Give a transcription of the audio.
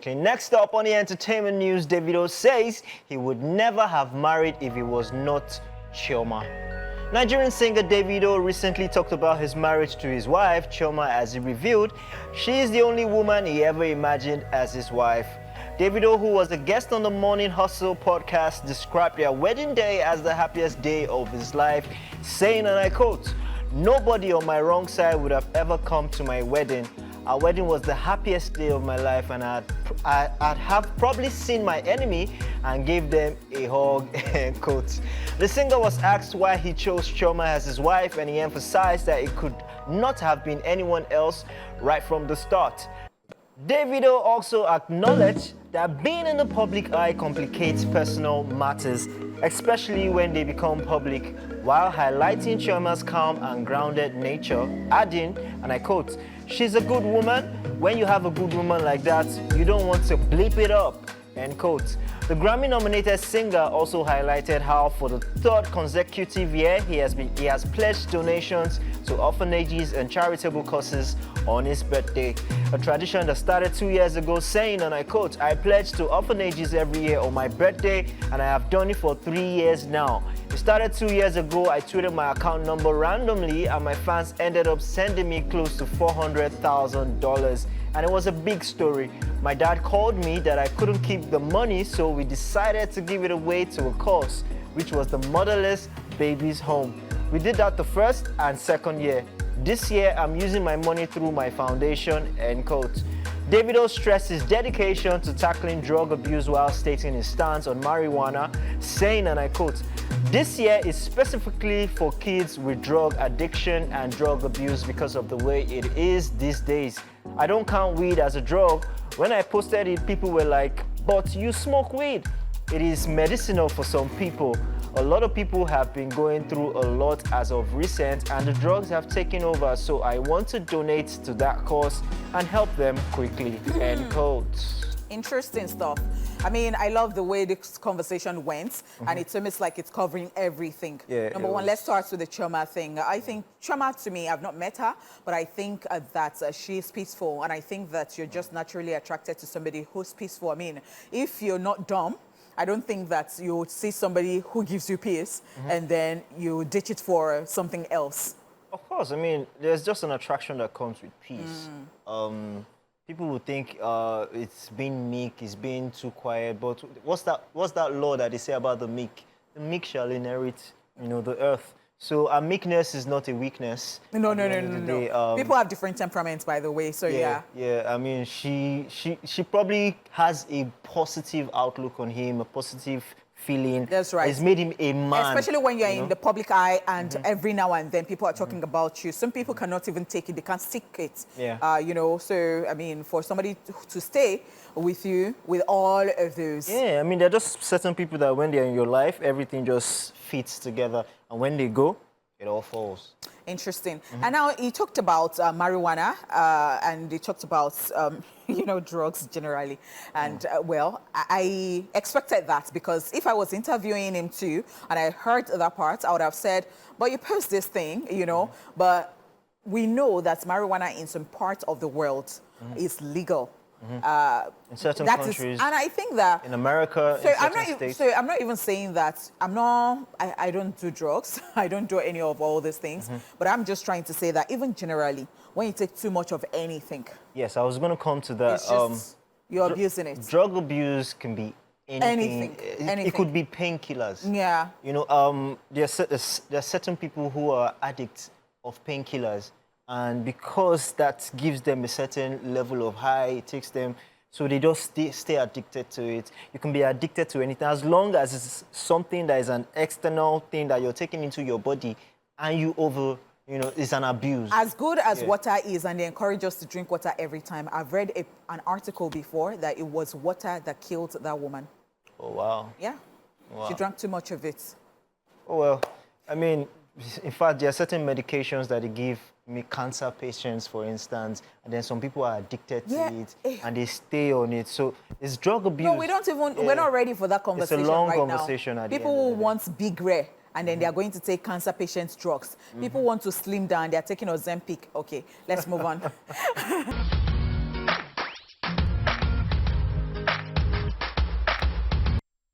Okay, next up on the entertainment news, Davido says he would never have married if he was not Chioma. Nigerian singer Davido recently talked about his marriage to his wife, Chioma, as he revealed she is the only woman he ever imagined as his wife. Davido, who was a guest on the Morning Hustle podcast, described their wedding day as the happiest day of his life, saying, and I quote, "Nobody on my wrong side would have ever come to my wedding. Our wedding was the happiest day of my life, and I'd have probably seen my enemy and gave them a hug," end quote. The singer was asked why he chose Chioma as his wife, and he emphasized that it could not have been anyone else right from the start. Davido also acknowledged that being in the public eye complicates personal matters, especially when they become public, while highlighting Chioma's calm and grounded nature, adding, and I quote, "She's a good woman. When you have a good woman like that, you don't want to bleep it up," end quote. The Grammy-nominated singer also highlighted how for the third consecutive year he has pledged donations to orphanages and charitable causes on his birthday. A tradition that started 2 years ago, saying, and I quote, "I pledge to orphanages every year on my birthday, and I have done it for 3 years now. It started 2 years ago. I tweeted my account number randomly, and my fans ended up sending me close to $400,000. And it was a big story. My dad called me that I couldn't keep the money, so we decided to give it away to a cause, which was the Motherless Babies Home. We did that the first and second year. This year, I'm using my money through my foundation," end quote. Davido stressed his dedication to tackling drug abuse while stating his stance on marijuana, saying, and I quote, "This year is specifically for kids with drug addiction and drug abuse because of the way it is these days. I don't count weed as a drug. When I posted it, people were like, 'But you smoke weed.' It is medicinal for some people. A lot of people have been going through a lot as of recent, and the drugs have taken over, so I want to donate to that cause and help them quickly," end quote. Interesting stuff. I mean, I love the way this conversation went, and it's almost like it's covering everything. Yeah, Number one, let's start with the Chioma thing. I think Chioma, to me, I've not met her, but I think that she's peaceful, and I think that you're just naturally attracted to somebody who's peaceful. I mean, if you're not dumb, I don't think that you would see somebody who gives you peace and then you ditch it for something else. Of course, I mean, there's just an attraction that comes with peace. People would think it's being meek, it's being too quiet, but what's that law that they say about the meek? The meek shall inherit, the earth. So meekness is not a weakness. No. People have different temperaments, by the way, so yeah. Yeah, I mean, she probably has a positive outlook on him, a positive feeling. That's right. It's made him a man. Especially when you're in the public eye and every now and then people are talking about you. Some people cannot even take it, they can't stick it. Yeah. So, I mean, for somebody to stay with you with all of those. Yeah, I mean, there are just certain people that when they're in your life, everything just fits together. And when they go, it all falls. Interesting. And now he talked about marijuana and he talked about, drugs generally. And well, I expected that because if I was interviewing him too and I heard that part, I would have said, but you post this thing, but we know that marijuana in some parts of the world is legal. In certain countries, and I think that in America, so in certain states. So I'm not even saying that I don't do drugs. I don't do any of all these things. But I'm just trying to say that even generally, when you take too much of anything, yes, I was going to come to that. It's just, you're abusing it. Drug abuse can be anything. It could be painkillers. Yeah. There are certain people who are addicts of painkillers. And because that gives them a certain level of high, it takes them, so they just stay addicted to it. You can be addicted to anything as long as it's something that is an external thing that you're taking into your body and it's an abuse. As good as water is, and they encourage us to drink water every time, I've read an article before that it was water that killed that woman. Oh, wow. Yeah. Wow. She drank too much of it. Oh, well, I mean, in fact, there are certain medications that they give cancer patients, for instance, and then some people are addicted to it and they stay on it. So it's drug abuse. No, we don't even, we're not ready for that conversation. It's a long right conversation now. at People the end will of the want big rare and then they are going to take cancer patients' drugs. People want to slim down, they're taking Ozempic. Okay, let's move on.